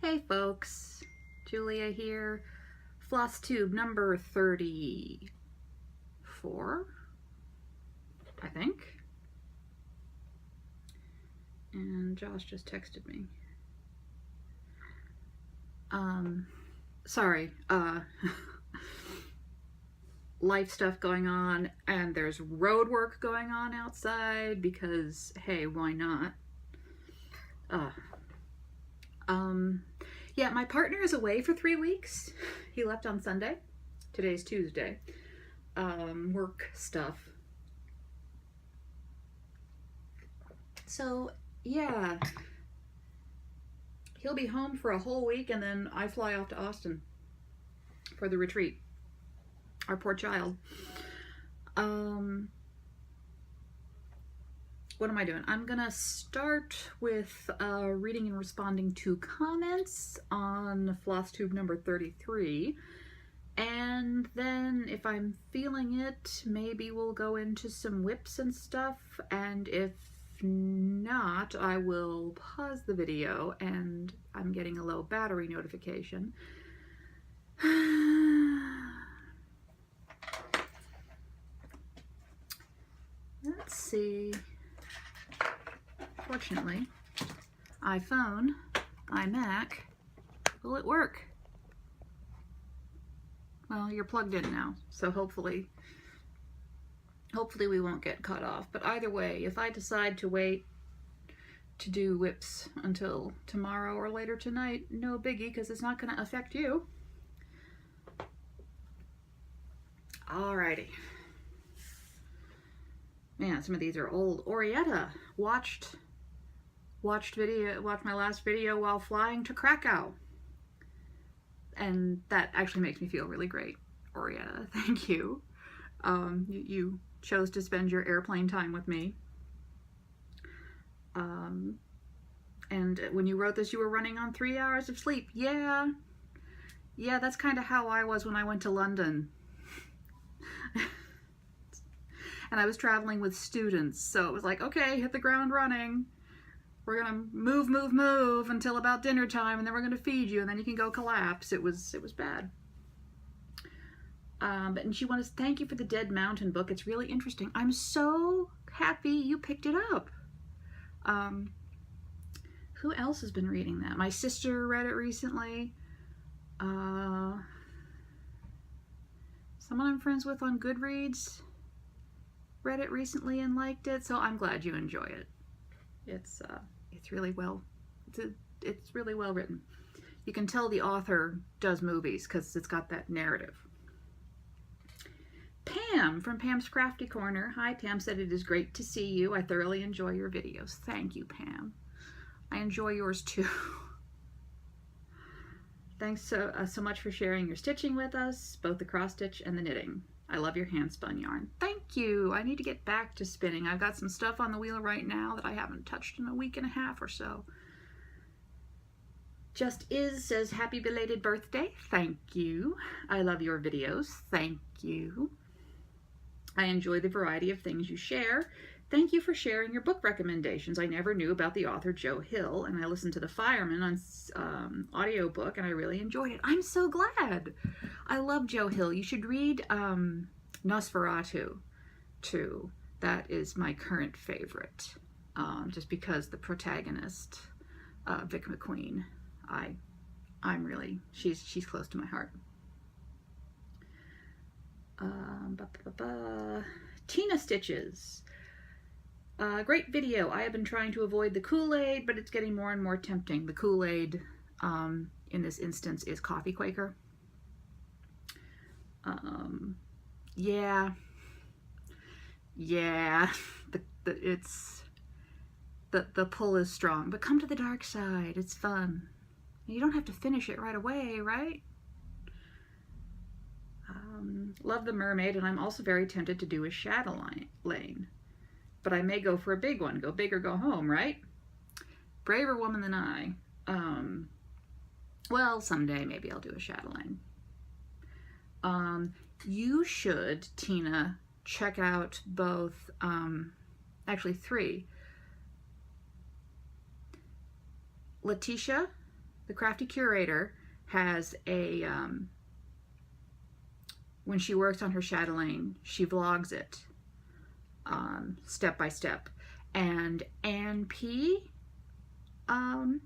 Hey folks, Julia here. FlossTube number 34, I think. And Josh just texted me. Sorry, life stuff going on, and there's road work going on outside because, hey, why not? Yeah, my partner is away for 3 weeks. He left on Sunday. Today's Tuesday. Work stuff. So, yeah. He'll be home for a whole week, and then I fly off to Austin for the retreat. Our poor child. What am I doing? I'm gonna start with reading and responding to comments on FlossTube number 33, and then if I'm feeling it, maybe we'll go into some whips and stuff, and if not, I will pause the video, and I'm getting a low battery notification. Let's see. Fortunately, iPhone, iMac, will it work? Well, you're plugged in now, so hopefully we won't get cut off. But either way, if I decide to wait to do whips until tomorrow or later tonight, no biggie, because it's not going to affect you. Alrighty. Man, some of these are old. Orietta watched my last video while flying to Krakow, and that actually makes me feel really great. Orietta, thank you. You chose to spend your airplane time with me, and when you wrote this, you were running on 3 hours of sleep. Yeah, that's kind of how I was when I went to London. And I was traveling with students, so it was like, okay, hit the ground running. We're gonna move until about dinner time, and then we're gonna feed you, and then you can go collapse. It was bad. And she wanted to thank you for the Dead Mountain book. It's really interesting. I'm so happy you picked it up. Who else has been reading that? My sister read it recently. Someone I'm friends with on Goodreads read it recently and liked it, so I'm glad you enjoy it. It's really well written. You can tell the author does movies because it's got that narrative. Pam from Pam's Crafty Corner. Hi, Pam said it is great to see you. I thoroughly enjoy your videos. Thank you, Pam. I enjoy yours too. Thanks so much for sharing your stitching with us, both the cross stitch and the knitting. I love your hand spun yarn. Thank you. I need to get back to spinning. I've got some stuff on the wheel right now that I haven't touched in a week and a half or so. Just Is says happy belated birthday. Thank you. I love your videos. Thank you. I enjoy the variety of things you share. Thank you for sharing your book recommendations. I never knew about the author Joe Hill, and I listened to The Fireman on audiobook, and I really enjoyed it. I'm so glad. I love Joe Hill. You should read Nosferatu too. That is my current favorite, just because the protagonist, Vic McQueen, I'm really, she's close to my heart. Tina Stitches. Great video. I have been trying to avoid the Kool-Aid, but it's getting more and more tempting. The Kool-Aid in this instance is Coffee Quaker. Yeah. The pull is strong, but come to the dark side. It's fun. You don't have to finish it right away, right? Love the mermaid, and I'm also very tempted to do a Chatelaine. But I may go for a big one. Go big or go home, right? Braver woman than I. Well, someday maybe I'll do a Chatelaine. You should, Tina, check out both, actually 3. Letitia the Crafty Curator has a, when she works on her chatelaine, she vlogs it step by step. And Ann P.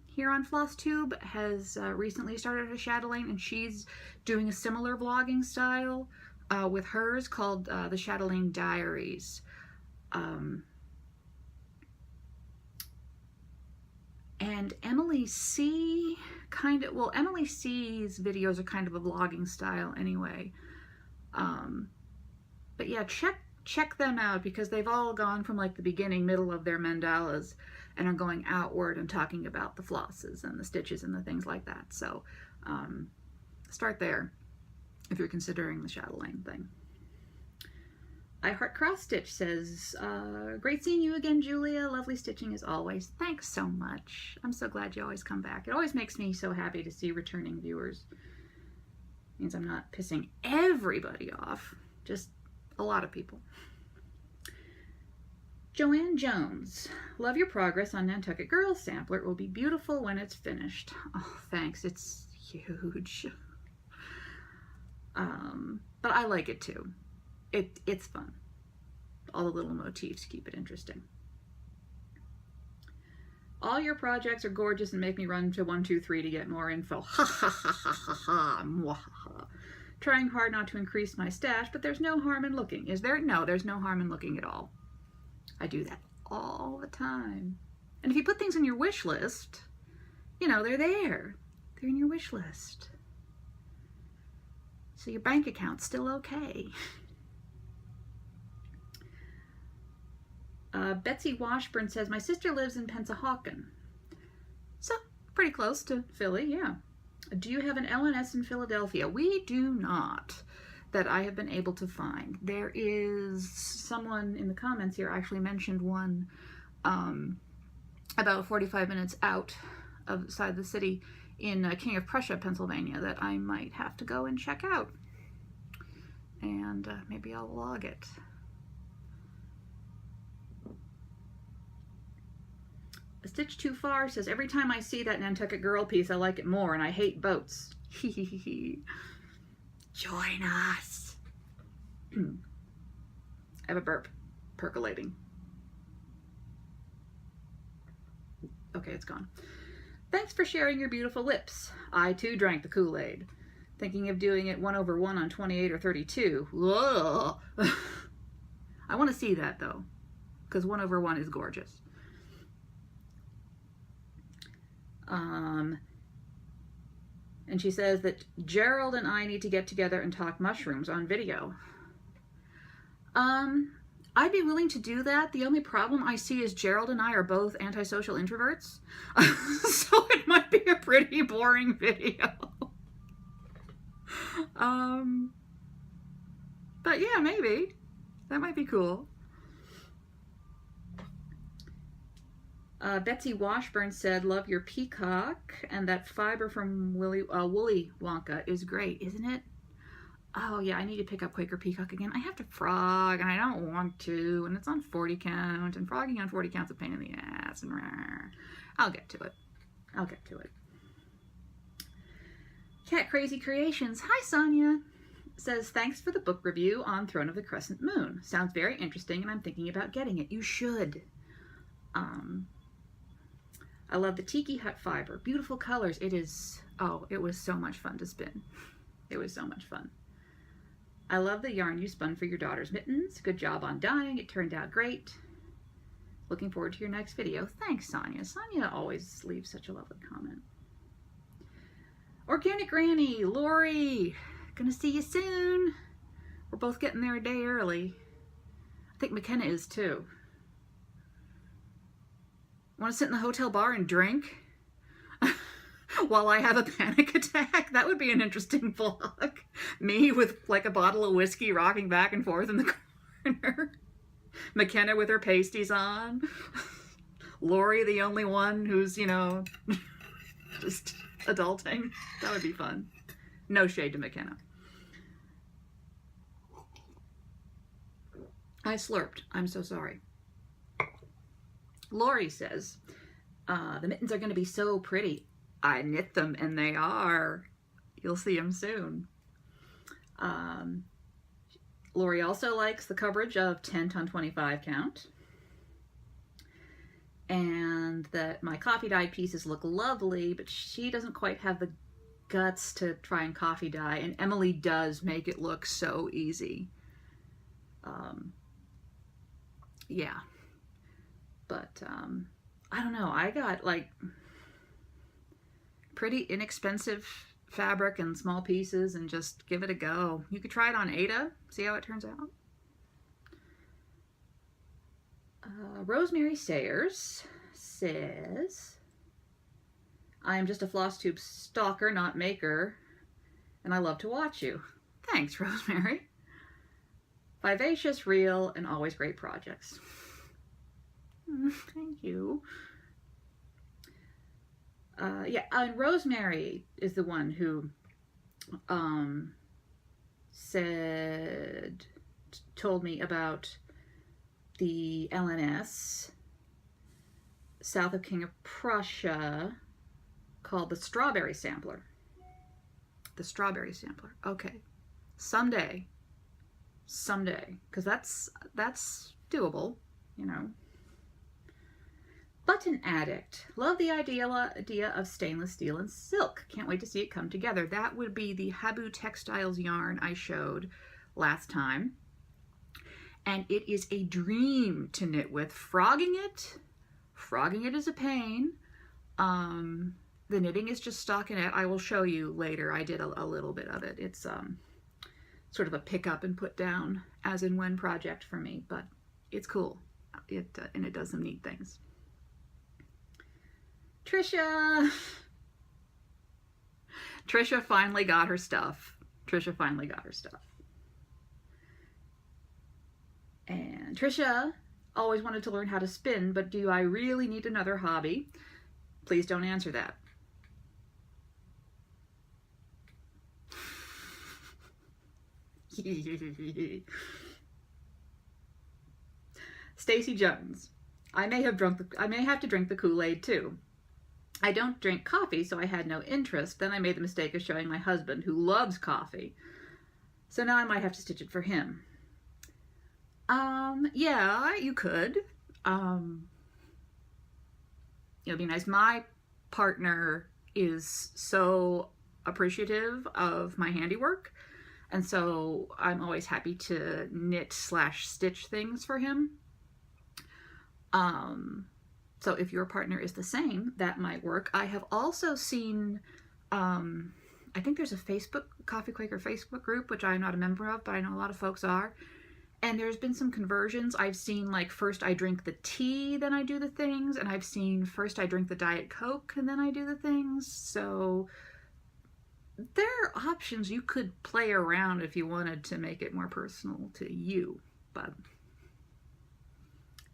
Here on FlossTube has recently started a chatelaine, and she's doing a similar vlogging style with hers called the Chatelaine Diaries. And Emily C. Emily C's videos are kind of a vlogging style anyway. But yeah, check them out, because they've all gone from like the beginning, middle of their mandalas and are going outward and talking about the flosses and the stitches and the things like that. So start there if you're considering the chatelaine thing. I Heart Cross Stitch says, great seeing you again, Julia. Lovely stitching as always. Thanks so much. I'm so glad you always come back. It always makes me so happy to see returning viewers. It means I'm not pissing everybody off, just a lot of people. Joanne Jones, love your progress on Nantucket Girls sampler. It will be beautiful when it's finished. Oh, thanks. It's huge. But I like it too. It's fun. All the little motifs keep it interesting. All your projects are gorgeous and make me run to 123 to get more info. Ha ha ha ha ha ha. Trying hard not to increase my stash, but there's no harm in looking. Is there? No, there's no harm in looking at all. I do that all the time. And if you put things in your wish list, you know, they're there. They're in your wish list. So your bank account's still okay. Betsy Washburn says, my sister lives in Pensahawken. So, pretty close to Philly, yeah. Do you have an LNS in Philadelphia? We do not, that I have been able to find. There is someone in the comments here actually mentioned one about 45 minutes outside the city in King of Prussia, Pennsylvania, that I might have to go and check out. And maybe I'll log it. A Stitch Too Far says, every time I see that Nantucket Girl piece, I like it more, and I hate boats. Join us. I have a burp percolating. Okay, it's gone. Thanks for sharing your beautiful lips. I too drank the Kool-Aid. Thinking of doing it 1/1 on 28 or 32. Whoa. I want to see that though, because 1/1 is gorgeous. And she says that Gerald and I need to get together and talk mushrooms on video. I'd be willing to do that. The only problem I see is Gerald and I are both antisocial introverts. So it might be a pretty boring video. But yeah, maybe. That might be cool. Betsy Washburn said, love your peacock, and that fiber from Woolly Wonka is great, isn't it? Oh yeah, I need to pick up Quaker Peacock again. I have to frog, and I don't want to, and it's on 40 count, and frogging on 40 count's a pain in the ass, and I'll get to it. I'll get to it. Cat Crazy Creations, hi Sonia, says, thanks for the book review on Throne of the Crescent Moon. Sounds very interesting, and I'm thinking about getting it. You should. I love the Tiki Hut fiber. Beautiful colors. It is, oh, it was so much fun to spin. It was so much fun. I love the yarn you spun for your daughter's mittens. Good job on dyeing. It turned out great. Looking forward to your next video. Thanks, Sonia. Sonia always leaves such a lovely comment. Organic Granny, Lori. Gonna see you soon. We're both getting there a day early. I think McKenna is too. Want to sit in the hotel bar and drink while I have a panic attack? That would be an interesting vlog. Me with like a bottle of whiskey rocking back and forth in the corner. McKenna with her pasties on. Lori, the only one who's, you know, just adulting. That would be fun. No shade to McKenna. I slurped. I'm so sorry. Lori says, the mittens are going to be so pretty. I knit them, and they are. You'll see them soon. Lori also likes the coverage of 10 on 25 count. And that my coffee dye pieces look lovely, but she doesn't quite have the guts to try and coffee dye. And Emily does make it look so easy. Yeah. But I don't know. I got like pretty inexpensive fabric and small pieces and just give it a go. You could try it on Ada, see how it turns out. Rosemary Sayers says, I am just a FlossTube stalker, not maker, and I love to watch you. Thanks, Rosemary. Vivacious, real, and always great projects. Thank you. Yeah, and Rosemary is the one who told me about the LNS south of King of Prussia called the Strawberry Sampler. The Strawberry Sampler. Okay. Someday, because that's doable, you know. Button Addict. Love the idea of stainless steel and silk. Can't wait to see it come together. That would be the Habu Textiles yarn I showed last time. And it is a dream to knit with. Frogging it is a pain. The knitting is just stockinette. I will show you later. I did a little bit of it. It's sort of a pick up and put down as in when project for me, but it's cool. And it does some neat things. Trisha finally got her stuff. And Trisha always wanted to learn how to spin, but do I really need another hobby? Please don't answer that. Stacy Jones. I may have to drink the Kool-Aid too. I don't drink coffee, so I had no interest. Then I made the mistake of showing my husband, who loves coffee. So now I might have to stitch it for him. Yeah, you could. It'd be nice. My partner is so appreciative of my handiwork, and so I'm always happy to knit/stitch things for him. So if your partner is the same, that might work. I have also seen, I think there's a Coffee Quaker Facebook group, which I'm not a member of, but I know a lot of folks are. And there's been some conversions. I've seen like first I drink the tea, then I do the things. And I've seen first I drink the Diet Coke and then I do the things. So there are options. You could play around if you wanted to make it more personal to you, but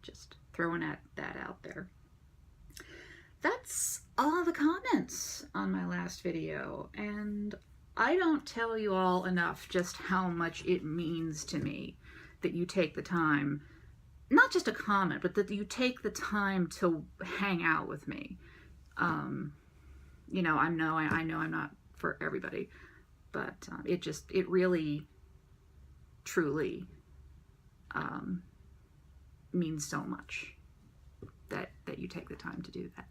just throwing that out there. That's all the comments on my last video, and I don't tell you all enough just how much it means to me that you take the time, not just to comment, but that you take the time to hang out with me. You know, I know I'm not for everybody, but it really, truly means so much that you take the time to do that.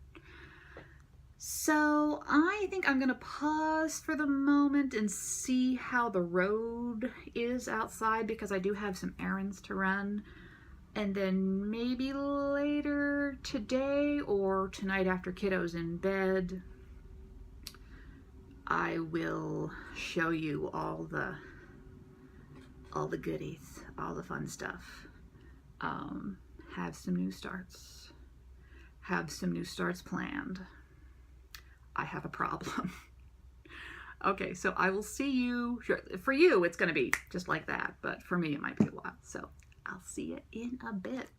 So I think I'm going to pause for the moment and see how the road is outside, because I do have some errands to run. And then maybe later today or tonight after kiddo's in bed, I will show you all the goodies, all the fun stuff. Have some new starts. Have some new starts planned. I have a problem. Okay, so I will see you. Sure, for you, it's going to be just like that, but for me, it might be a while. So I'll see you in a bit.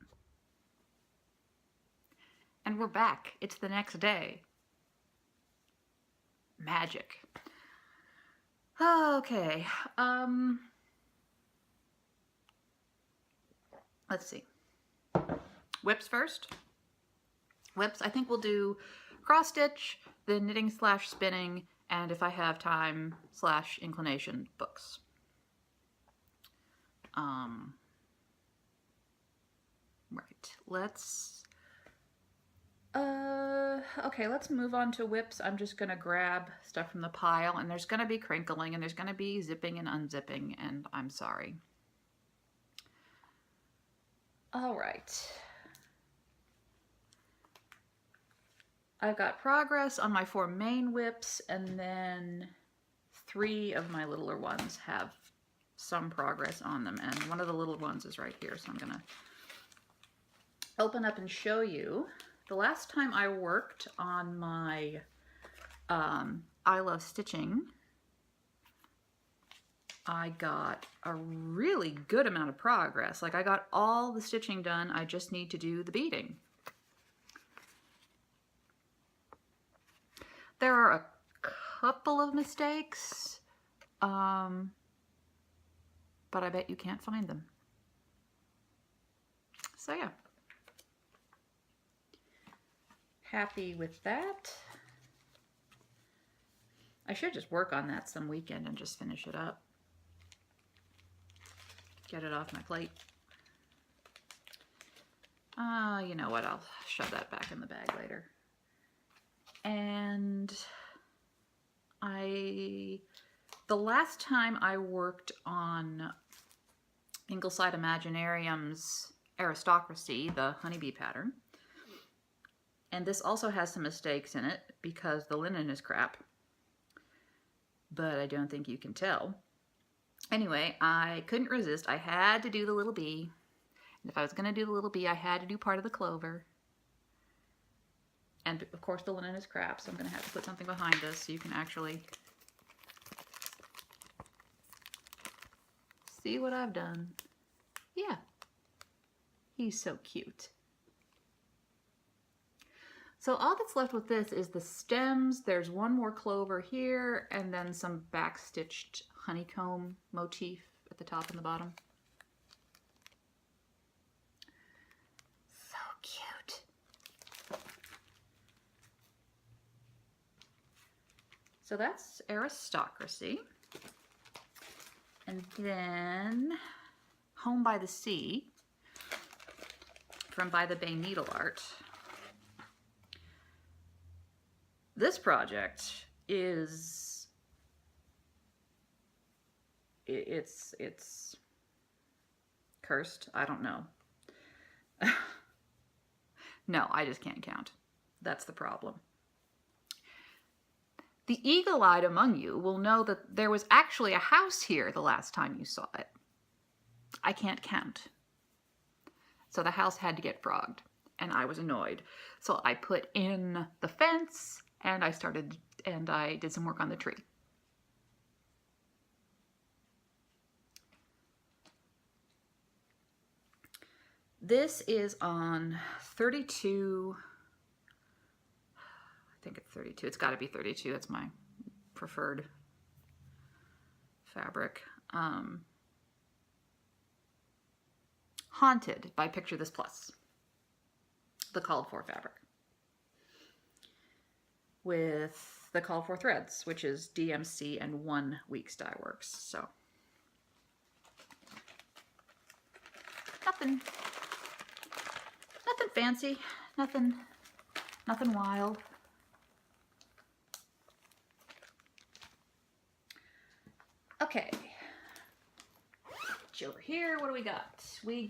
And we're back. It's the next day. Magic. Okay. Let's see. Whips first. Whips, I think we'll do cross stitch, then knitting / spinning, and if I have time / inclination, books. Right, okay, let's move on to whips. I'm just gonna grab stuff from the pile, and there's gonna be crinkling, and there's gonna be zipping and unzipping, and I'm sorry. All right. I've got progress on my 4 main whips, and then 3 of my littler ones have some progress on them, and one of the little ones is right here, so I'm gonna open up and show you. The last time I worked on my I Love Stitching, I got a really good amount of progress. Like, I got all the stitching done, I just need to do the beading. There are a couple of mistakes, but I bet you can't find them. So yeah, happy with that. I should just work on that some weekend and just finish it up. Get it off my plate. You know what, I'll shove that back in the bag later. And the last time I worked on Ingleside Imaginarium's Aristocracy, the honeybee pattern, and this also has some mistakes in it because the linen is crap, but I don't think you can tell. Anyway, I couldn't resist. I had to do the little bee, and if I was going to do the little bee, I had to do part of the clover. And of course the linen is crap, so I'm going to have to put something behind this so you can actually see what I've done. Yeah, he's so cute. So all that's left with this is the stems. There's one more clover here, and then some back-stitched honeycomb motif at the top and the bottom. So cute. So that's Aristocracy. And then Home by the Sea from By the Bay Needle Art. This project is, it's cursed. I don't know. No, I just can't count. That's the problem. The eagle-eyed among you will know that there was actually a house here the last time you saw it. I can't count. So the house had to get frogged, and I was annoyed. So I put in the fence, and I did some work on the tree. This is on 32, I think it's 32. It's got to be 32. It's my preferred fabric. Haunted by Picture This Plus, the called for fabric, with the called for threads, which is DMC and 1 Weeks Dye Works. So nothing fancy, nothing wild. Okay, over here, what do we got? We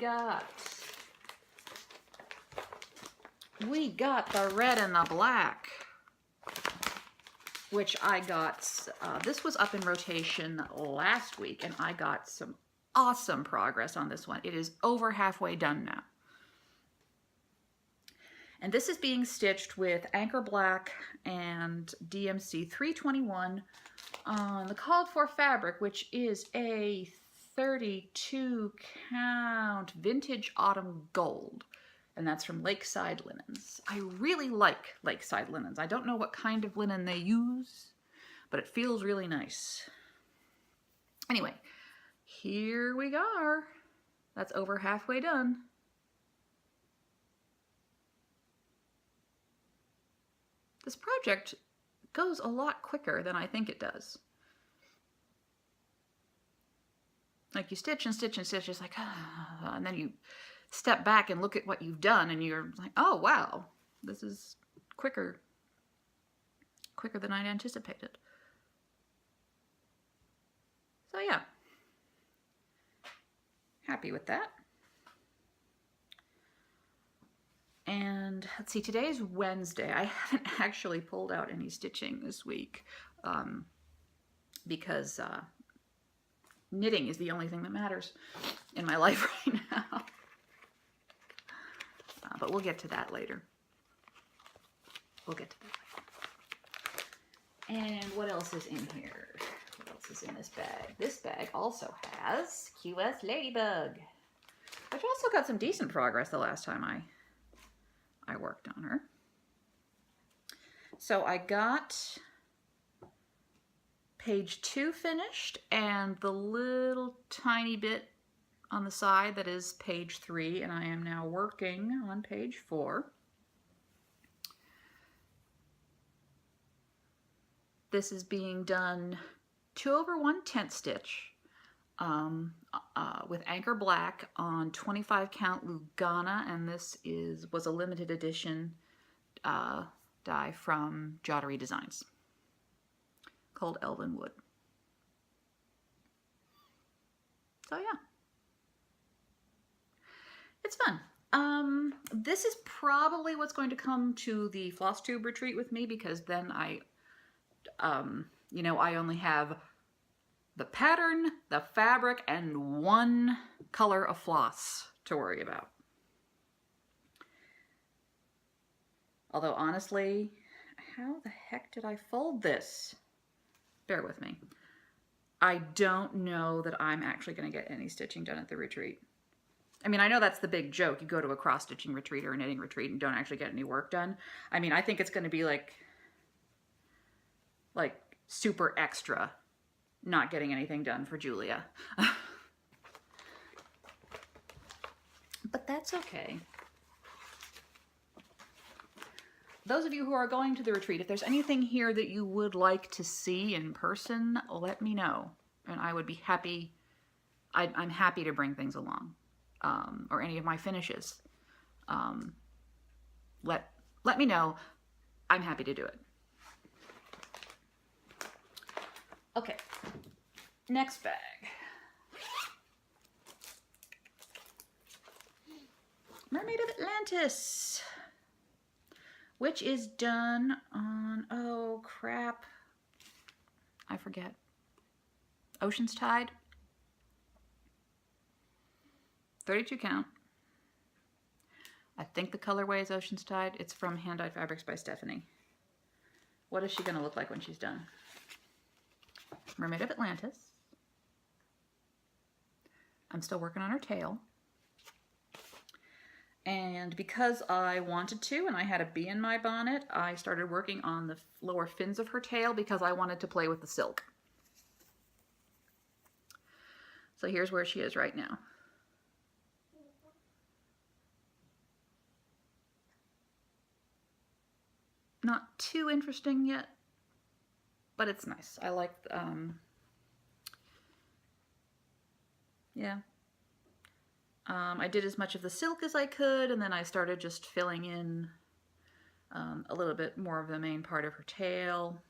got the red and the black, which I got, this was up in rotation last week, and I got some awesome progress on this one. It is over halfway done now. And this is being stitched with Anchor Black and DMC 321 on the called for fabric, which is a 32 count vintage autumn gold. And that's from Lakeside Linens. I really like Lakeside Linens. I don't know what kind of linen they use, but it feels really nice. Anyway, here we are. That's over halfway done. This project goes a lot quicker than I think it does. Like you stitch and stitch and stitch, it's like, and then you step back and look at what you've done and you're like, oh wow, this is quicker than I'd anticipated. So yeah, happy with that. And let's see, today's Wednesday. I haven't actually pulled out any stitching this week because knitting is the only thing that matters in my life right now. But we'll get to that later. We'll get to that later. And what else is in here? What else is in this bag? This bag also has QS Ladybug. I've also got some decent progress the last time I worked on her. So I got page 2 finished and the little tiny bit on the side that is page 3, and I am now working on page 4. This is being done 2/1/10 stitch with Anchor Black on 25 count Lugana, and this was a limited edition die from Jottery Designs called Elven Wood. So yeah, it's fun. This is probably what's going to come to the FlossTube retreat with me, because then I only have the pattern, the fabric, and one color of floss to worry about. Although honestly, how the heck did I fold this? Bear with me. I don't know that I'm actually going to get any stitching done at the retreat. I mean, I know that's the big joke. You go to a cross-stitching retreat or a knitting retreat and don't actually get any work done. I mean, I think it's going to be like super extra not getting anything done for Julia. But that's okay. Those of you who are going to the retreat, if there's anything here that you would like to see in person, let me know. And I would be happy. I'm happy to bring things along. Or any of my finishes. Let me know. I'm happy to do it. Okay, next bag. Mermaid of Atlantis, which is done on, oh crap, I forget, Ocean's Tide, 32 count. I think the colorway is Ocean's Tide. It's from Hand Dyed Fabrics by Stephanie. What is she gonna look like when she's done? Mermaid of Atlantis. I'm still working on her tail. And because I wanted to and I had a bee in my bonnet, I started working on the lower fins of her tail because I wanted to play with the silk. So here's where she is right now. Not too interesting yet, but it's nice. I like, yeah. I did as much of the silk as I could, and then I started just filling in a little bit more of the main part of her tail.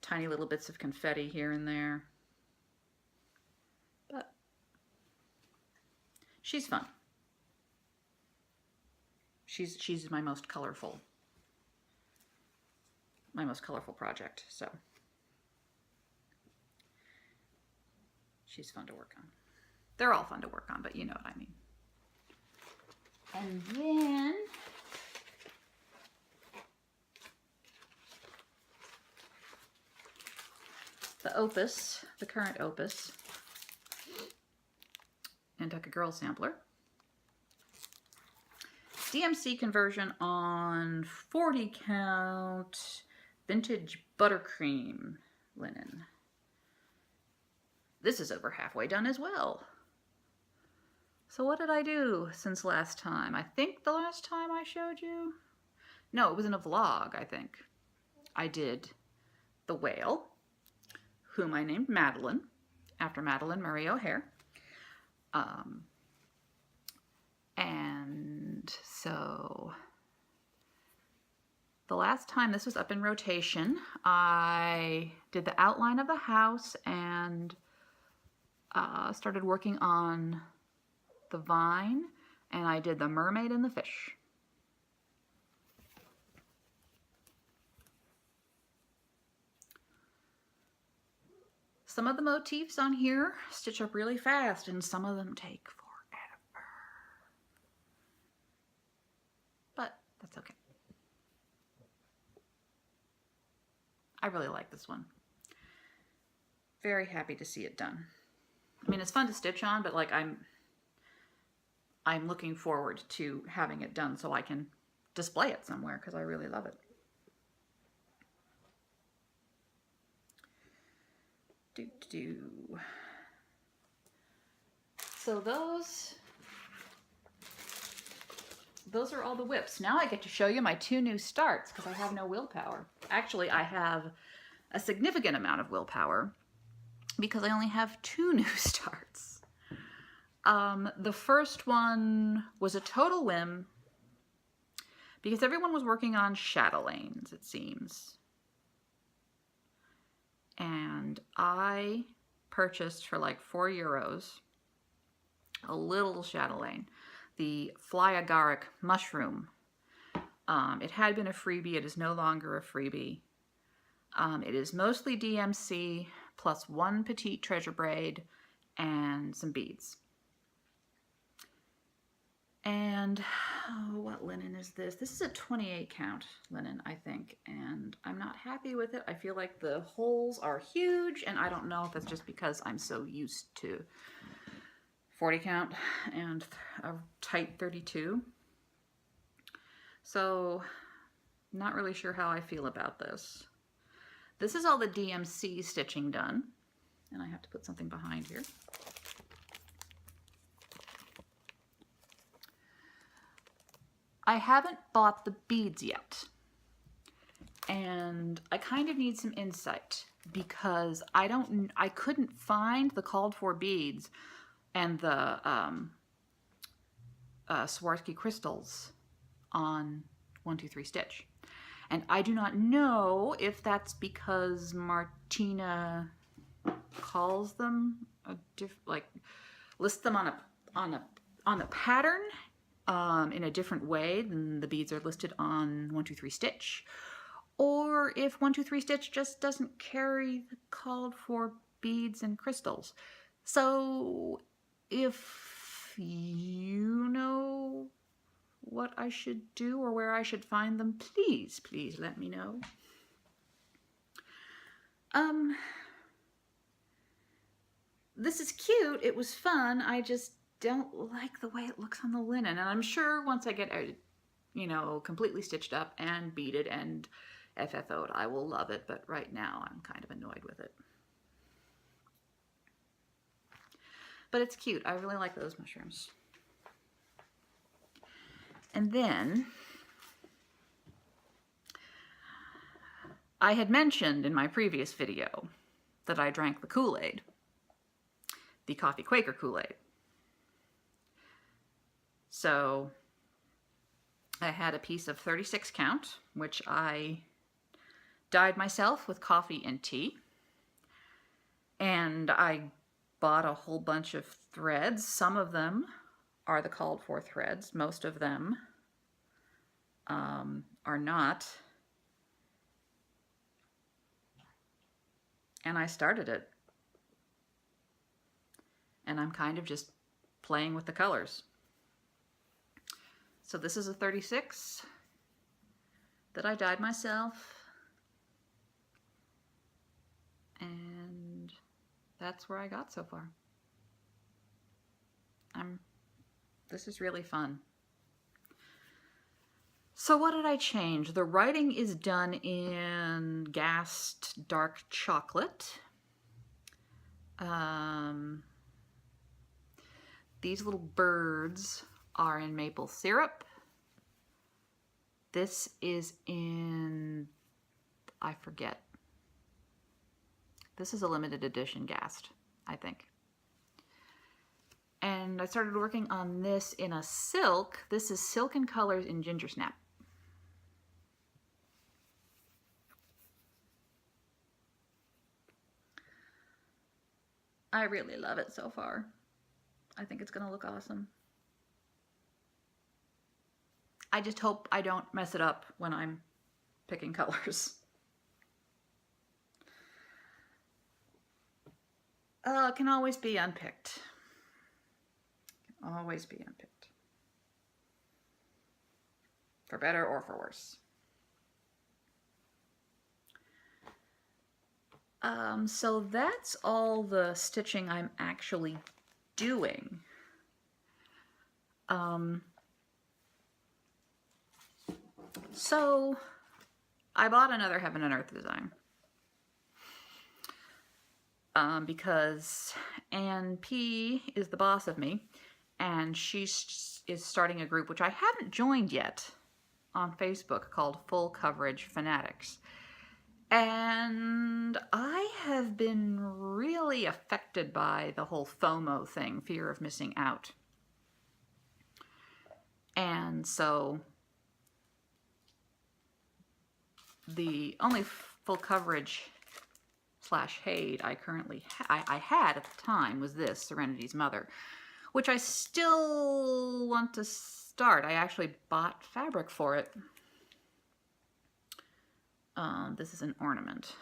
Tiny little bits of confetti here and there. But she's fun. She's my most colorful project, so she's fun to work on. They're all fun to work on, but you know what I mean. And then the opus, the current opus, Nantucket Girl Sampler. DMC conversion on 40 count vintage buttercream linen. This is over halfway done as well. So what did I do since last time? I think the last time I showed you, no, it was in a vlog, I think. I did the whale, whom I named Madeline, after Madeline Murray O'Hare. And so the last time this was up in rotation, I did the outline of the house and started working on the vine, and I did the mermaid and the fish. Some of the motifs on here stitch up really fast, and some of them take forever. But that's okay. I really like this one. Very happy to see it done. I mean, it's fun to stitch on, but like I'm looking forward to having it done so I can display it somewhere because I really love it. So those are all the whips. Now I get to show you my 2 new starts because I have no willpower. Actually, I have a significant amount of willpower because I only have 2 new starts. The first one was a total whim because everyone was working on chatelaines, it seems. And I purchased for like €4 a little chatelaine, the fly agaric mushroom. It had been a freebie. It is no longer a freebie. It is mostly DMC plus 1 petite treasure braid and some beads. And what linen is this? This is a 28 count linen, I think, and I'm not happy with it. I feel like the holes are huge, and I don't know if it's just because I'm so used to 40 count and a tight 32. So, not really sure how I feel about this. This is all the DMC stitching done, and I have to put something behind here. I haven't bought the beads yet, and I kind of need some insight because I couldn't find the called for beads and the Swarovski crystals on 1-2-3 Stitch, and I do not know if that's because Martina calls them lists them on a pattern. In a different way than the beads are listed on 1-2-3 Stitch, or if 1-2-3 Stitch just doesn't carry the called for beads and crystals. So if you know what I should do or where I should find them, please let me know. This is cute. It was fun. I just don't like the way it looks on the linen, and I'm sure once I get it, completely stitched up and beaded and FFO'd, I will love it, but right now I'm kind of annoyed with it. But it's cute. I really like those mushrooms. And then I had mentioned in my previous video that I drank the Kool-Aid, the Coffee Quaker Kool-Aid. So I had a piece of 36 count, which I dyed myself with coffee and tea. And I bought a whole bunch of threads. Some of them are the called for threads. Most of them are not. And I started it. And I'm kind of just playing with the colors. So this is a 36 that I dyed myself, and that's where I got so far. This is really fun. So what did I change? The writing is done in gassed dark chocolate. These little birds are in maple syrup. This is in, I forget. This is a limited edition Gast, I think. And I started working on this in a silk. This is Silken Colors in Ginger Snap. I really love it so far. I think it's gonna look awesome. I just hope I don't mess it up when I'm picking colors. Can always be unpicked. Can always be unpicked. For better or for worse. So that's all the stitching I'm actually doing. So I bought another Heaven and Earth design because Ann P is the boss of me, and she is starting a group which I haven't joined yet on Facebook called Full Coverage Fanatics. And I have been really affected by the whole FOMO thing, fear of missing out. And so the only full coverage / Hade I currently I had at the time was this, Serenity's Mother, which I still want to start. I actually bought fabric for it. This is an ornament.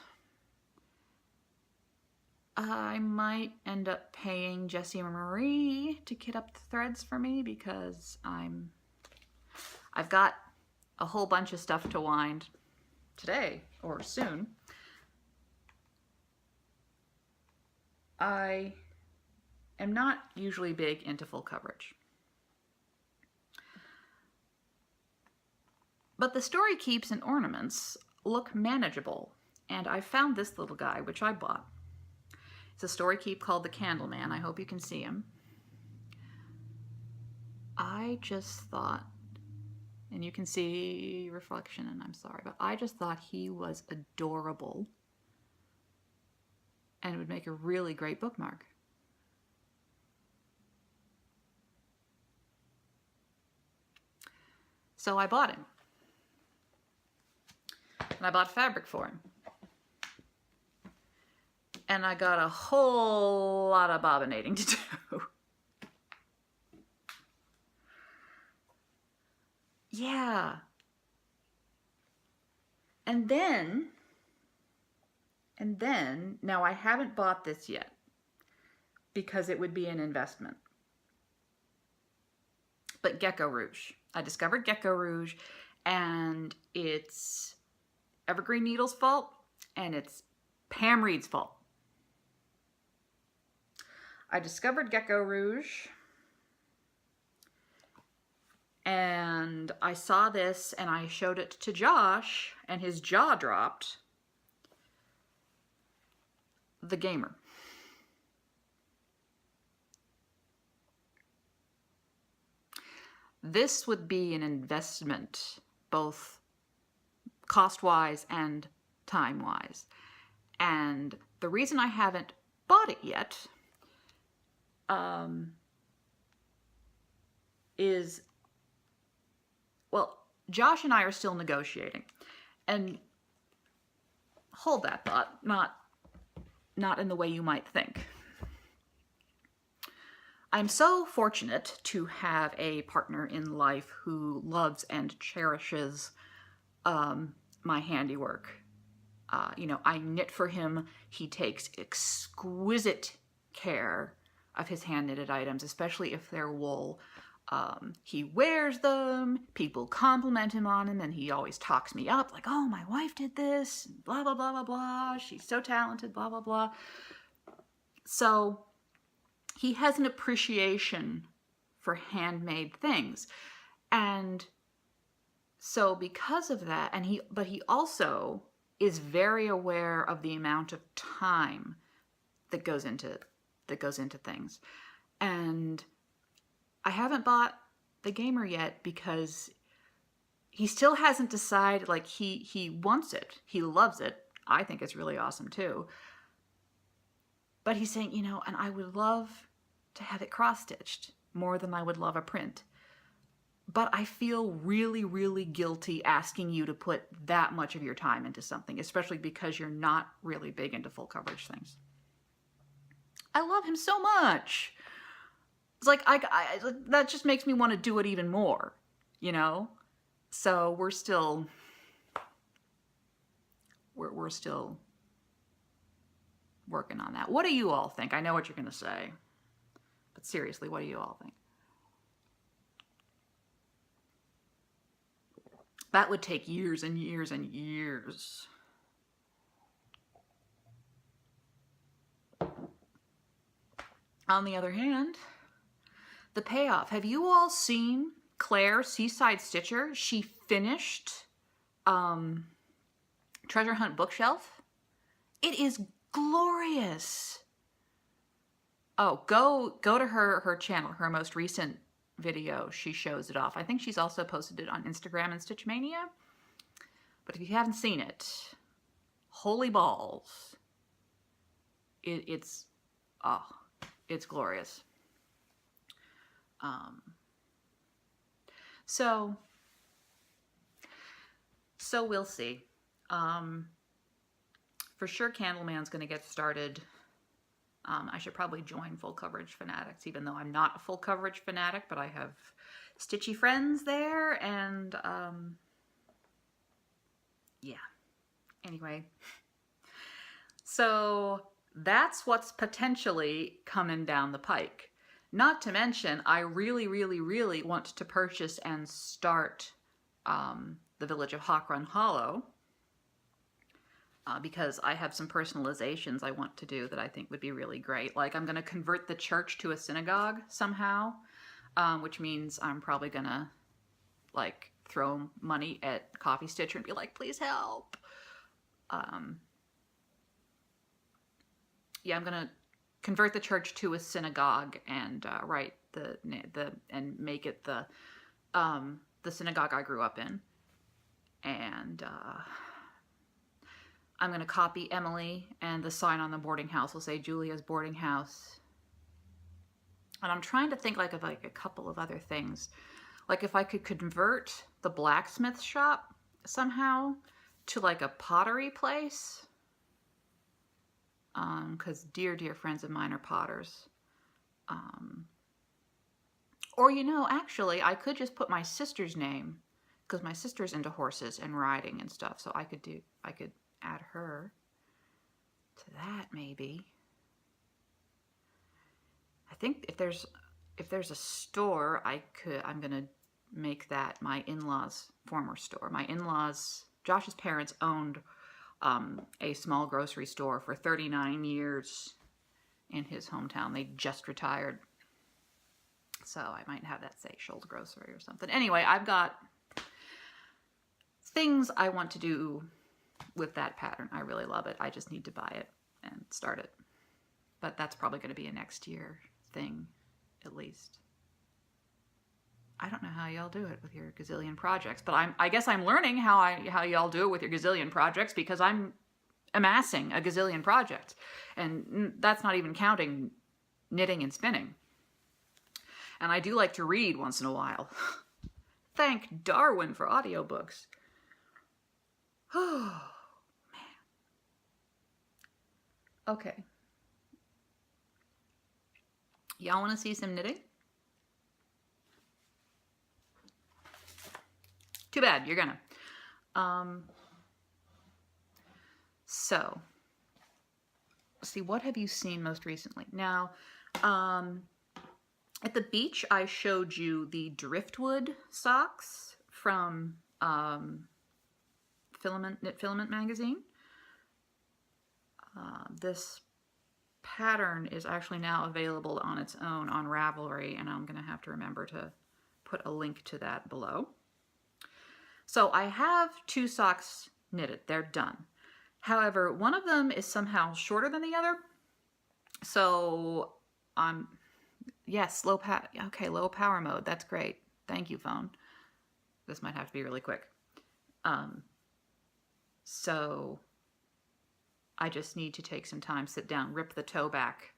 I might end up paying Jessie Marie to kit up the threads for me because I've got a whole bunch of stuff to wind today or soon. I am not usually big into full coverage. But the story keeps and ornaments look manageable, and I found this little guy, which I bought. It's a story keep called The Candleman. I hope you can see him. I just thought, and you can see reflection, and I'm sorry, but I just thought he was adorable and would make a really great bookmark. So I bought him. And I bought fabric for him. And I got a whole lot of bobbinating to do. Yeah. And then, now I haven't bought this yet because it would be an investment. But Gecko Rouge. I discovered Gecko Rouge, and it's Evergreen Needle's fault, and it's Pam Reed's fault. I discovered Gecko Rouge, and I saw this, and I showed it to Josh, and his jaw dropped. The Gamer. This would be an investment, both cost-wise and time-wise. And the reason I haven't bought it yet is, well, Josh and I are still negotiating. And hold that thought, not in the way you might think. I'm so fortunate to have a partner in life who loves and cherishes my handiwork. You know, I knit for him. He takes exquisite care of his hand-knitted items, especially if they're wool. He wears them, people compliment him on them, and he always talks me up, like, oh, my wife did this, blah, blah, blah, blah, blah, she's so talented, blah, blah, blah. So he has an appreciation for handmade things. And so because of that, but he also is very aware of the amount of time that goes into things. And I haven't bought the Gamer yet because he still hasn't decided, like, he wants it. He loves it. I think it's really awesome too. But he's saying, you know, and I would love to have it cross-stitched more than I would love a print. But I feel really, really guilty asking you to put that much of your time into something, especially because you're not really big into full coverage things. I love him so much. It's like, that just makes me want to do it even more, you know? So we're still working on that. What do you all think? I know what you're going to say, but seriously, what do you all think? That would take years and years and years. On the other hand, the payoff. Have you all seen Claire, Seaside Stitcher? She finished Treasure Hunt Bookshelf. It is glorious. Oh, go to her channel, her most recent video. She shows it off. I think she's also posted it on Instagram and Stitchmania. But if you haven't seen it, holy balls. It's glorious. So we'll see. For sure, Candleman's going to get started. I should probably join Full Coverage Fanatics, even though I'm not a full coverage fanatic, but I have stitchy friends there, and yeah. Anyway, so that's what's potentially coming down the pike. Not to mention, I really, really, really want to purchase and start the Village of Hawk Run Hollow. Because I have some personalizations I want to do that I think would be really great. Like, I'm going to convert the church to a synagogue somehow, which means I'm probably going to, like, throw money at Coffee Stitcher and be like, please help. Yeah, I'm going to convert the church to a synagogue and write and make it the synagogue I grew up in. And I'm going to copy Emily, and the sign on the boarding house will say Julia's boarding house. And I'm trying to think of a couple of other things. Like if I could convert the blacksmith shop somehow to like a pottery place. Because dear, dear friends of mine are potters. Or, you know, actually, I could just put my sister's name, because my sister's into horses and riding and stuff. So I could add her to that, maybe. I think if there's a store, I'm gonna make that my in-laws' former store. My in-laws, Josh's parents owned a small grocery store for 39 years in his hometown. They just retired. So I might have that say Shoals Grocery or something. Anyway, I've got things I want to do with that pattern. I really love it. I just need to buy it and start it. But that's probably going to be a next year thing, at least. I don't know how y'all do it with your gazillion projects, but I guess I'm learning how y'all do it with your gazillion projects, because I'm amassing a gazillion projects. And that's not even counting knitting and spinning. And I do like to read once in a while. Thank Darwin for audiobooks. Oh, man. Okay. Y'all want to see some knitting? Too bad, you're gonna. So, see, what have you seen most recently? Now, at the beach, I showed you the driftwood socks from Knit Filament magazine. This pattern is actually now available on its own on Ravelry, and I'm going to have to remember to put a link to that below. So I have 2 socks knitted. They're done. However, one of them is somehow shorter than the other. So yes, low power mode. That's great. Thank you, phone. this might have to be really quick. So I just need to take some time, sit down, rip the toe back,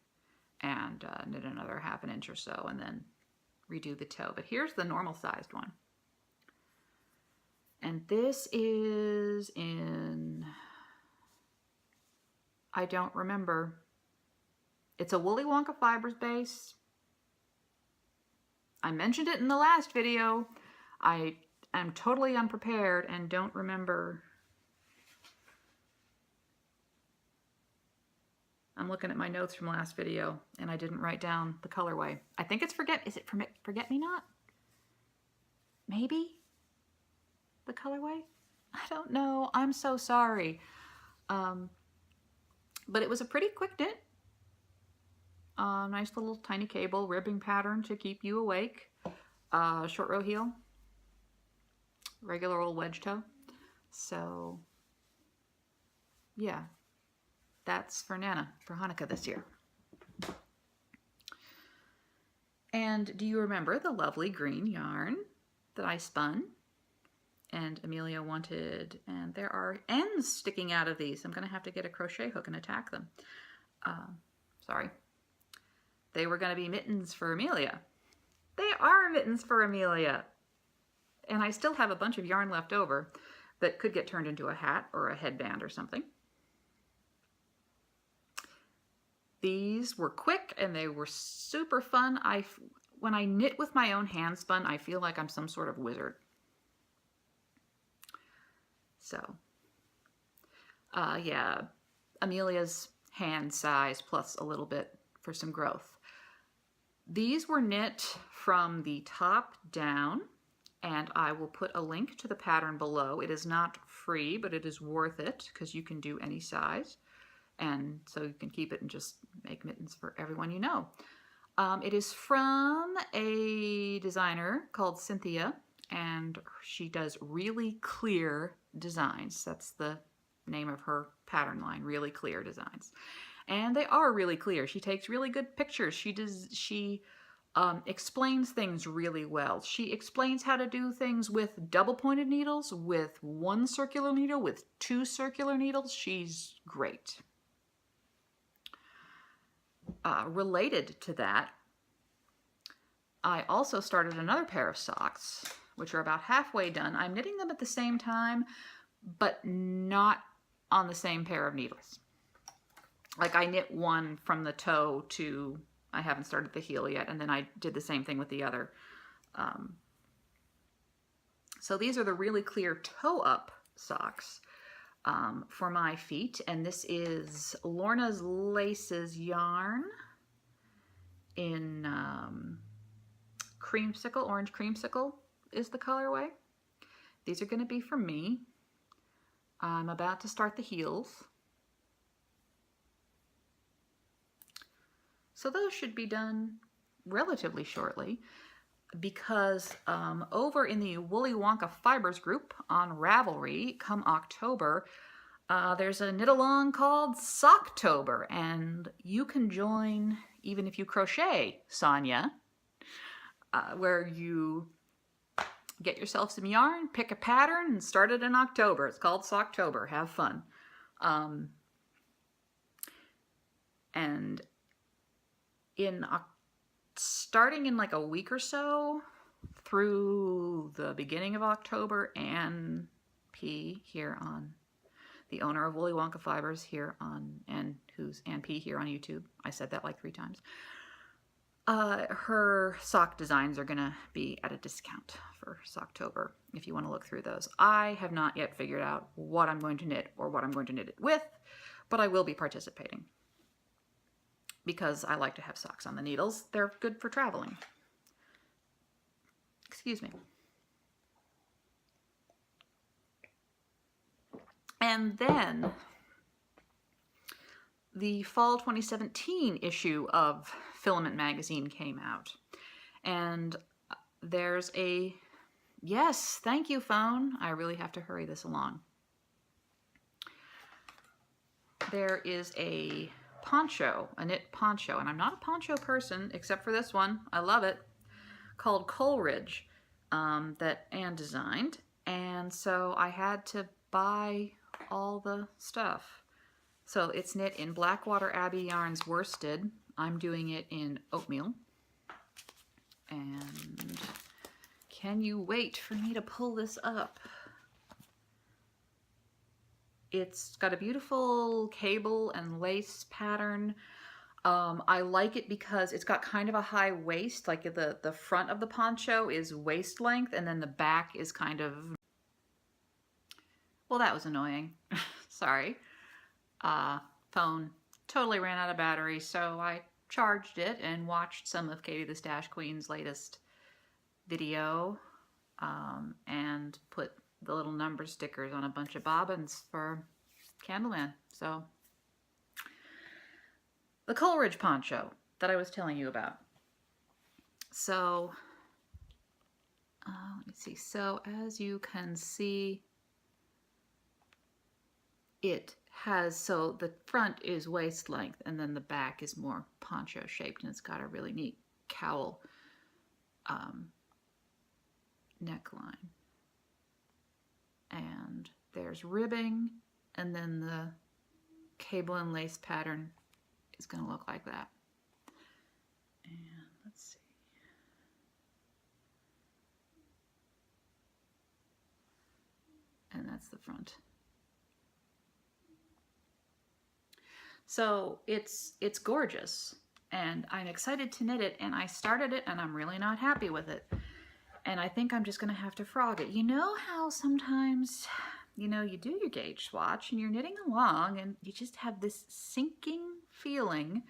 and knit another 1/2 inch or so, and then redo the toe. But here's the normal sized one. And this is in, I don't remember. It's a Woolly Wonka Fibers base. I mentioned it in the last video. I am totally unprepared and don't remember. I'm looking at my notes from last video and I didn't write down the colorway. I think it's is it Forget Me Not? Maybe? The colorway? I don't know. I'm so sorry. But it was a pretty quick knit. Nice little tiny cable, ribbing pattern to keep you awake. Short row heel. Regular old wedge toe. So, yeah. That's for Nana, for Hanukkah this year. And do you remember the lovely green yarn that I spun? And Amelia wanted, and there are ends sticking out of these. I'm going to have to get a crochet hook and attack them. Sorry. They were going to be mittens for Amelia. They are mittens for Amelia. And I still have a bunch of yarn left over that could get turned into a hat or a headband or something. These were quick and they were super fun. When I knit with my own hand spun, I feel like I'm some sort of wizard. So, yeah, Amelia's hand size plus a little bit for some growth. These were knit from the top down, and I will put a link to the pattern below. It is not free, but it is worth it because you can do any size. And so you can keep it and just make mittens for everyone you know. It is from a designer called Cynthia, and she does really clear designs. That's the name of her pattern line, Really Clear Designs. And they are really clear. She takes really good pictures. She explains things really well. She explains how to do things with double-pointed needles, with one circular needle, with 2 circular needles. She's great. Related to that, I also started another pair of socks, which are about halfway done. I'm knitting them at the same time, but not on the same pair of needles. Like I knit one from the toe to, I haven't started the heel yet, and then I did the same thing with the other. So these are the Really Clear Toe Up socks for my feet, and this is Lorna's Laces yarn in creamsicle, orange creamsicle is the colorway. These are going to be for me. I'm about to start the heels. So those should be done relatively shortly because over in the Woolly Wonka Fibers group on Ravelry, come October, there's a knit along called Socktober, and you can join even if you crochet, Sonia, where you get yourself some yarn, pick a pattern, and start it in October. It's called Socktober. Have fun. And starting in like a week or so through the beginning of October, Ann P here on, the owner of Woolly Wonka Fibers here on, and who's Ann P here on YouTube. I said that like 3 times. Her sock designs are gonna be at a discount for Socktober if you want to look through those. I have not yet figured out what I'm going to knit or what I'm going to knit it with, but I will be participating because I like to have socks on the needles. They're good for traveling. Excuse me. And then the fall 2017 issue of Filament magazine came out. And there's a, yes, thank you, phone. I really have to hurry this along. There is a poncho, a knit poncho, and I'm not a poncho person except for this one. I love it. Called Coleridge. that Anne designed, and so I had to buy all the stuff. So it's knit in Blackwater Abbey Yarns worsted. I'm doing it in oatmeal. And can you wait for me to pull this up? It's got a beautiful cable and lace pattern. I like it because it's got kind of a high waist, like the front of the poncho is waist length and then the back is kind of, well, that was annoying. Sorry. Phone totally ran out of battery, so I charged it and watched some of Katie the Stash Queen's latest video and put the little number stickers on a bunch of bobbins for Candleman. So the Coleridge poncho that I was telling you about. So let me see. So as you can see, it has, so the front is waist length and then the back is more poncho shaped, and it's got a really neat cowl neckline. And there's ribbing, and then the cable and lace pattern is going to look like that. And let's see. And that's the front. So it's gorgeous, and I'm excited to knit it, and I started it and I'm really not happy with it. And I think I'm just going to have to frog it. You know how sometimes, you know, you do your gauge swatch and you're knitting along and you just have this sinking feeling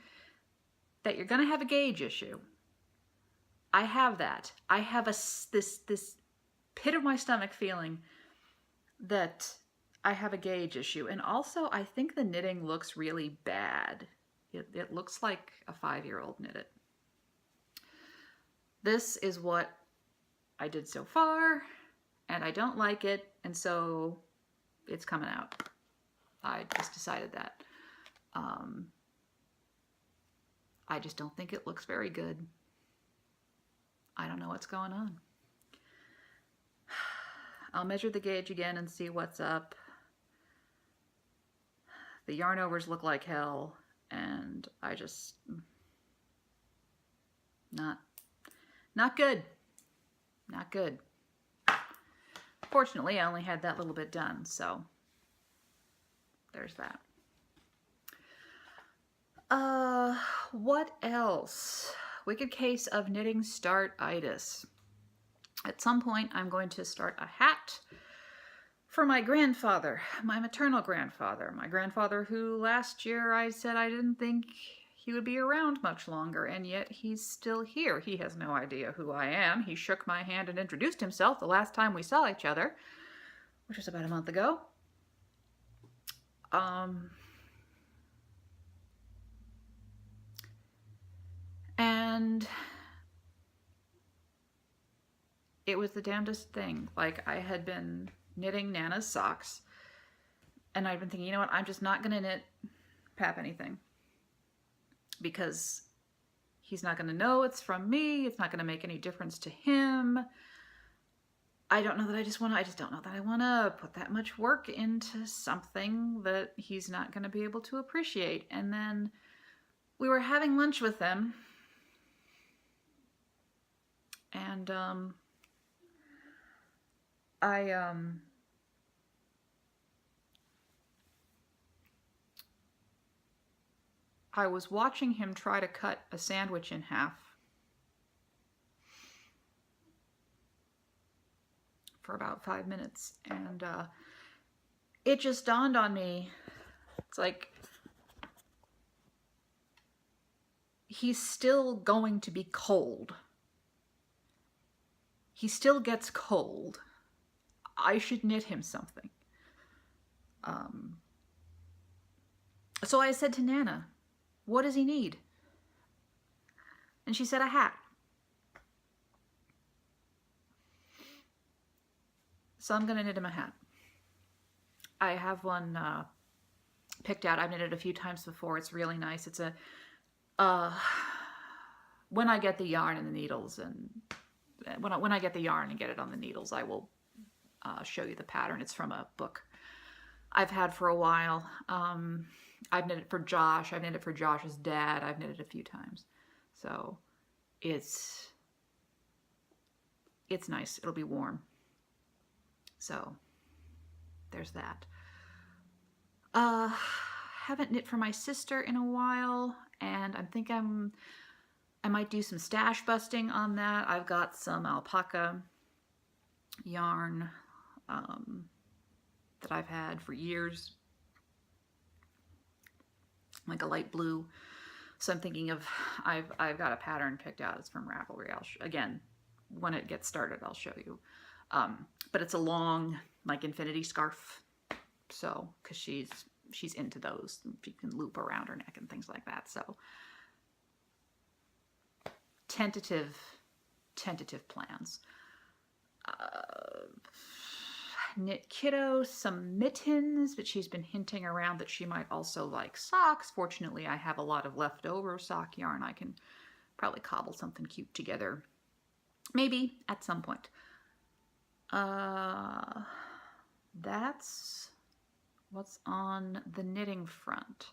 that you're going to have a gauge issue. I have that. I have this pit of my stomach feeling that I have a gauge issue. And also, I think the knitting looks really bad. It looks like a 5-year-old knit it. This is what I did so far, and I don't like it, and so it's coming out. I just decided that. I just don't think it looks very good. I don't know what's going on. I'll measure the gauge again and see what's up. The yarn overs look like hell, and I just, not good. Not good. Fortunately, I only had that little bit done, so there's that. What else? Wicked case of knitting start-itis. At some point, I'm going to start a hat for my grandfather, my maternal grandfather, my grandfather who last year I said I didn't think he would be around much longer, and yet he's still here. He has no idea who I am. He shook my hand and introduced himself the last time we saw each other, which was about a month ago. And it was the damnedest thing. Like, I had been knitting Nana's socks, and I'd been thinking, you know what, I'm just not going to knit Pap anything, because he's not going to know it's from me. It's not going to make any difference to him. I don't know that I just don't know that I want to put that much work into something that he's not going to be able to appreciate. And then we were having lunch with them, and I was watching him try to cut a sandwich in half for about 5 minutes, and it just dawned on me, it's like, he's still going to be cold. He still gets cold. I should knit him something. So I said to Nana, what does he need? And she said, a hat. So I'm going to knit him a hat. I have one picked out. I've knitted a few times before. It's really nice. It's a, when I get the yarn and the needles and when I get the yarn and get it on the needles, I will show you the pattern. It's from a book I've had for a while. I've knitted for Josh. I've knitted for Josh's dad. I've knitted a few times. So it's nice. It'll be warm. So there's that. Haven't knit for my sister in a while, and I might do some stash busting on that. I've got some alpaca yarn that I've had for years, like a light blue. So I'm thinking of, I've got a pattern picked out. It's from Ravelry. Again, when it gets started, I'll show you. But it's a long, like, infinity scarf. So, because she's into those. She can loop around her neck and things like that. So, tentative plans. Knit Kiddo some mittens, but she's been hinting around that she might also like socks. Fortunately, I have a lot of leftover sock yarn. I can probably cobble something cute together. Maybe at some point. That's what's on the knitting front.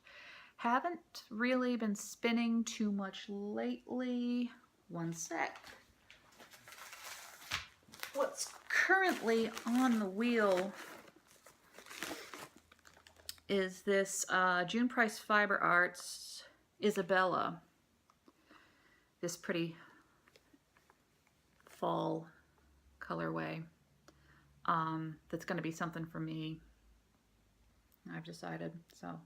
Haven't really been spinning too much lately. One sec. What's currently on the wheel is this June Price Fiber Arts Isabella. This pretty fall colorway. That's going to be something for me, I've decided. So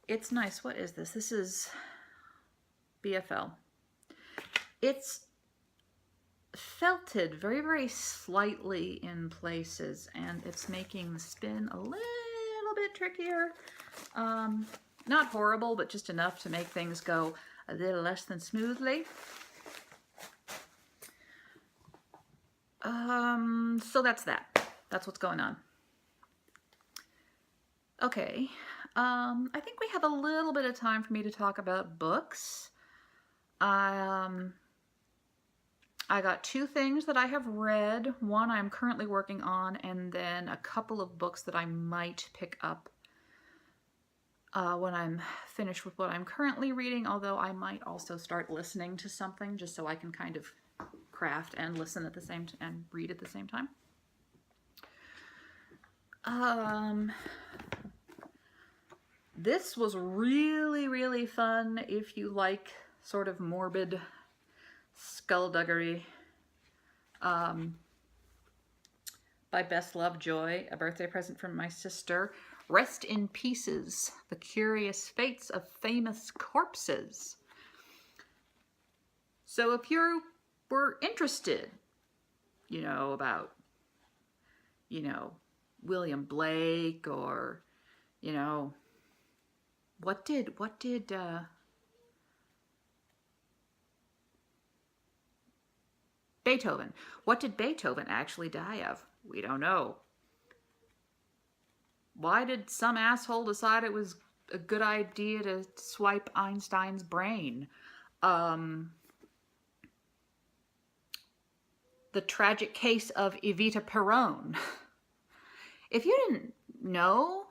it's nice. What is this? This is BFL. It's felted very, very slightly in places, and it's making the spin a little bit trickier. Not horrible, but just enough to make things go a little less than smoothly. So that's that. That's what's going on. Okay. I think we have a little bit of time for me to talk about books. I got two things that I have read. One I'm currently working on, and then a couple of books that I might pick up when I'm finished with what I'm currently reading, although I might also start listening to something just so I can kind of craft and listen at the same time and read at the same time. This was really, really fun if you like sort of morbid skullduggery. By Best Love Joy, a birthday present from my sister. Rest in Pieces, The Curious Fates of Famous Corpses. So if you were interested, you know, about, you know, William Blake, or, you know, what did Beethoven. What did Beethoven actually die of? We don't know. Why did some asshole decide it was a good idea to swipe Einstein's brain? The tragic case of Evita Peron. If you didn't know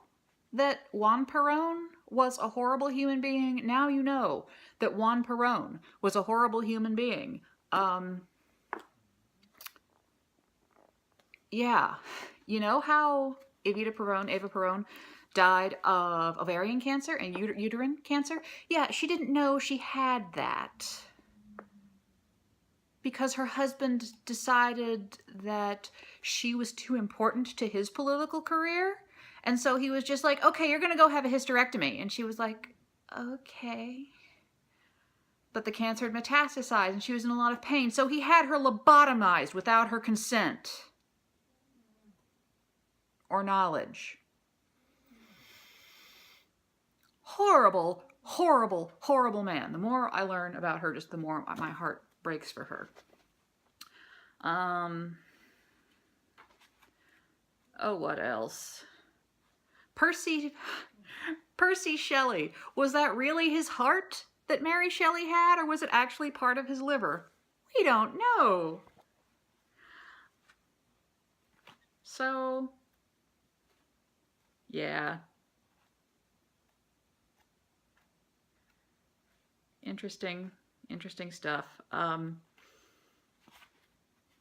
that Juan Perón was a horrible human being, now you know that Juan Perón was a horrible human being. Yeah, you know how Eva Peron died of ovarian cancer and uterine cancer? Yeah, she didn't know she had that because her husband decided that she was too important to his political career. And so he was just like, okay, you're going to go have a hysterectomy. And she was like, okay. But the cancer had metastasized and she was in a lot of pain. So he had her lobotomized without her consent or knowledge. Horrible, horrible, horrible man. The more I learn about her, just the more my heart breaks for her. Oh, what else? Percy Shelley. Was that really his heart that Mary Shelley had, or was it actually part of his liver? We don't know. So, yeah. Interesting stuff.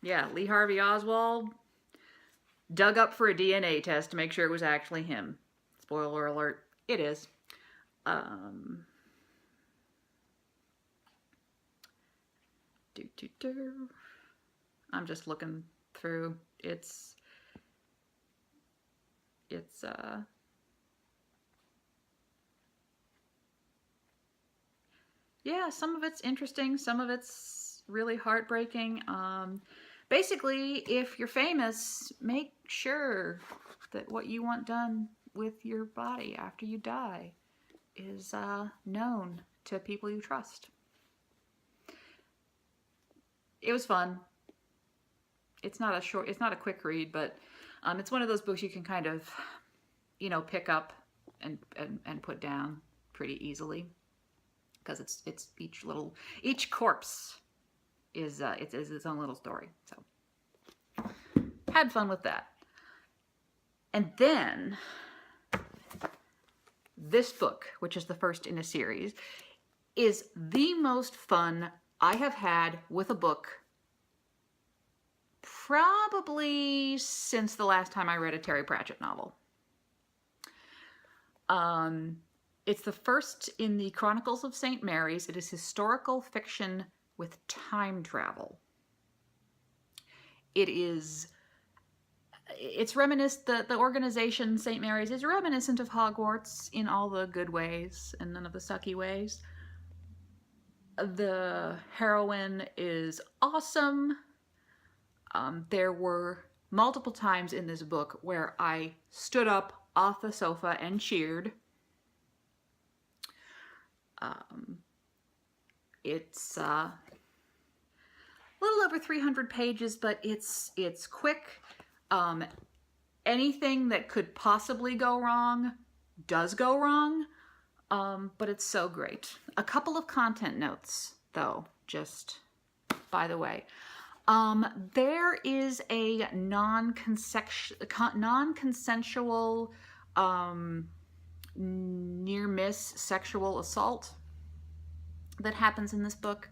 Yeah, Lee Harvey Oswald dug up for a DNA test to make sure it was actually him. Spoiler alert, it is. I'm just looking through. Yeah, some of it's interesting, some of it's really heartbreaking. Basically, if you're famous, make sure that what you want done with your body after you die is known to people you trust. It was fun. It's not a quick read, but it's one of those books you can kind of, you know, pick up and put down pretty easily, because it's each corpse is its own little story. So had fun with that. And then this book, which is the first in a series, is the most fun I have had with a book probably since the last time I read a Terry Pratchett novel. It's the first in the Chronicles of St. Mary's. It is historical fiction with time travel. It's reminiscent, the organization St. Mary's is reminiscent of Hogwarts in all the good ways and none of the sucky ways. The heroine is awesome. There were multiple times in this book where I stood up off the sofa and cheered. It's a little over 300 pages, but it's quick. Anything that could possibly go wrong does go wrong, but it's so great. A couple of content notes, though, just by the way. There is a non-consensual near-miss sexual assault that happens in this book.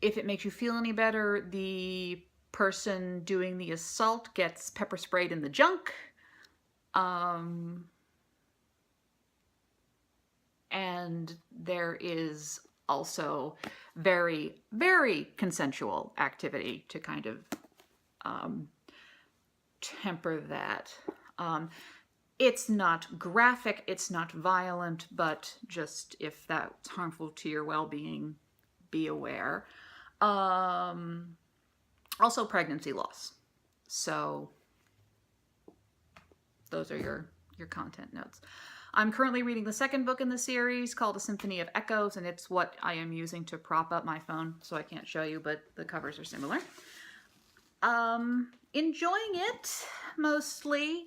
If it makes you feel any better, the person doing the assault gets pepper sprayed in the junk. And there is also very, very consensual activity to kind of temper that. It's not graphic, it's not violent, but just if that's harmful to your well-being, be aware. Also pregnancy loss. So those are your content notes. I'm currently reading the second book in the series called A Symphony of Echoes, and it's what I am using to prop up my phone, so I can't show you, but the covers are similar. Enjoying it, mostly.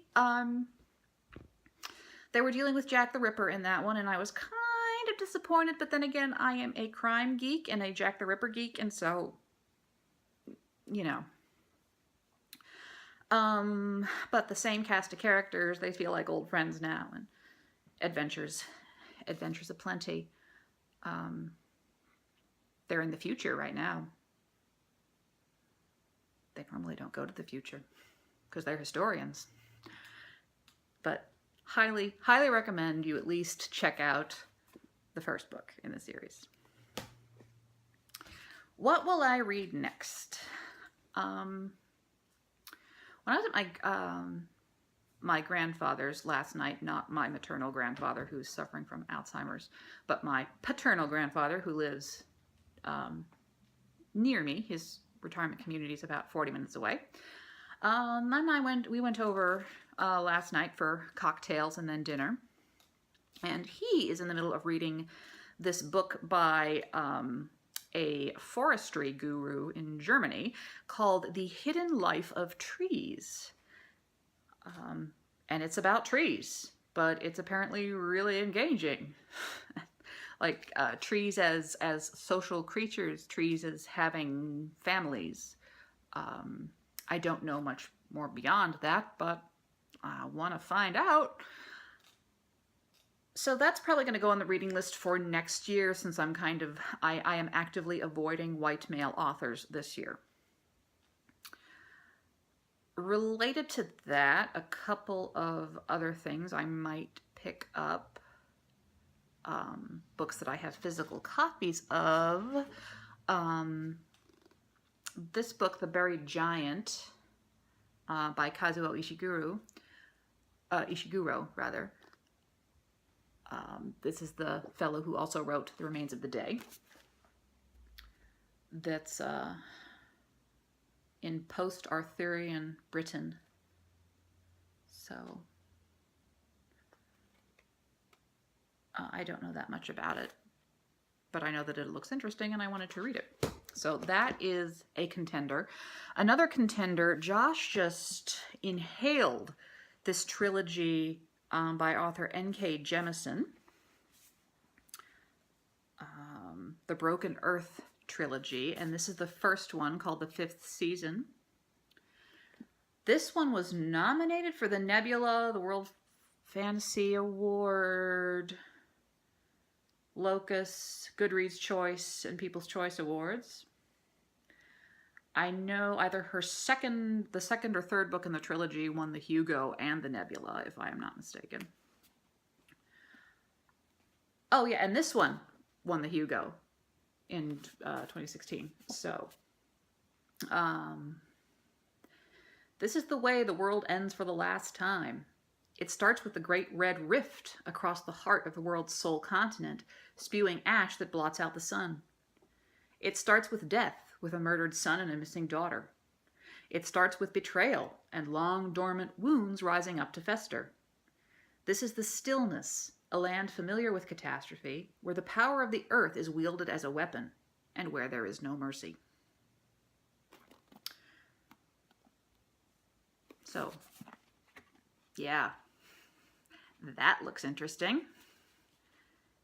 They were dealing with Jack the Ripper in that one, and I was kind of disappointed, but then again, I am a crime geek and a Jack the Ripper geek, and so, you know. But the same cast of characters, they feel like old friends now, and adventures aplenty. They're in the future right now. They normally don't go to the future because they're historians. But highly, highly recommend you at least check out the first book in the series. What will I read next? When I was at my grandfather's last night, not my maternal grandfather who's suffering from Alzheimer's, but my paternal grandfather who lives near me. His retirement community is about 40 minutes away. We went over last night for cocktails and then dinner. And he is in the middle of reading this book by a forestry guru in Germany called The Hidden Life of Trees. And it's about trees. but it's apparently really engaging. Like trees as social creatures, trees as having families. I don't know much more beyond that, but I want to find out. So that's probably going to go on the reading list for next year, since I'm I am actively avoiding white male authors this year. Related to that, a couple of other things I might pick up. Books that I have physical copies of. This book, The Buried Giant, by Kazuo Ishiguro, rather. This is the fellow who also wrote The Remains of the Day. That's in post-Arthurian Britain. So I don't know that much about it, but I know that it looks interesting and I wanted to read it. So that is a contender. Another contender, Josh just inhaled this trilogy by author N.K. Jemisin, the Broken Earth trilogy, and this is the first one, called The Fifth Season. This one was nominated for the Nebula, the World Fantasy Award, Locus, Goodreads Choice, and People's Choice Awards. I know either the second or third book in the trilogy won the Hugo and the Nebula, if I am not mistaken. Oh yeah, and this one won the Hugo in 2016. So, this is the way the world ends for the last time. It starts with the Great Red Rift across the heart of the world's sole continent, spewing ash that blots out the sun. It starts with death, with a murdered son and a missing daughter. It starts with betrayal and long dormant wounds rising up to fester. This is the stillness, a land familiar with catastrophe, where the power of the earth is wielded as a weapon, and where there is no mercy. So, yeah, that looks interesting.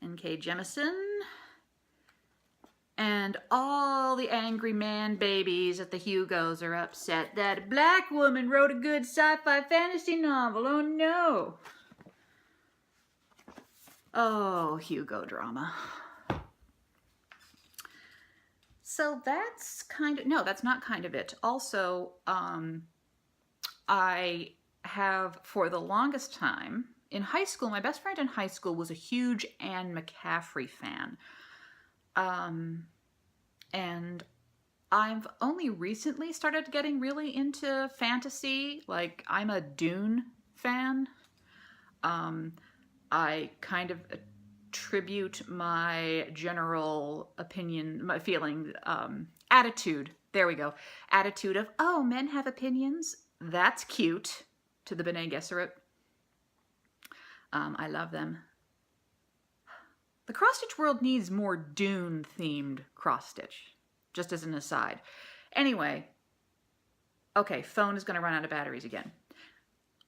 N.K. Jemisin. And all the angry man babies at the Hugos are upset that a black woman wrote a good sci-fi fantasy novel. Oh no. Oh, Hugo drama. So that's no, that's not kind of it. Also, I have, for the longest time, in high school, my best friend in high school was a huge Anne McCaffrey fan. And I've only recently started getting really into fantasy. Like, I'm a Dune fan. I kind of attribute my general opinion, my feeling, attitude, there we go, attitude of, oh, men have opinions, that's cute, to the Bene Gesserit. I love them. The cross-stitch world needs more Dune-themed cross-stitch, just as an aside. Anyway, okay, phone is going to run out of batteries again.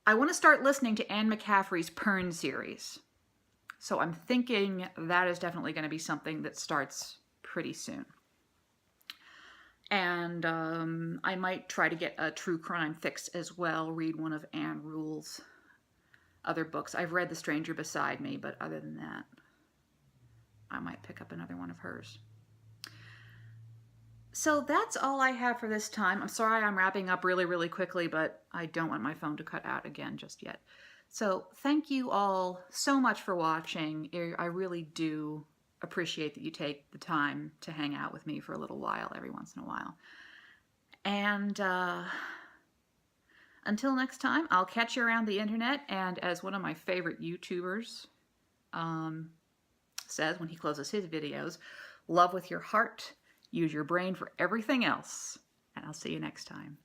I want to start listening to Anne McCaffrey's Pern series. So I'm thinking that is definitely going to be something that starts pretty soon. And I might try to get a true crime fix as well, read one of Anne Rule's other books. I've read The Stranger Beside Me, but other than that, I might pick up another one of hers. So that's all I have for this time. I'm sorry I'm wrapping up really, really quickly, but I don't want my phone to cut out again just yet. So thank you all so much for watching. I really do appreciate that you take the time to hang out with me for a little while every once in a while. And until next time, I'll catch you around the internet. And as one of my favorite YouTubers says when he closes his videos, love with your heart, use your brain for everything else, and I'll see you next time.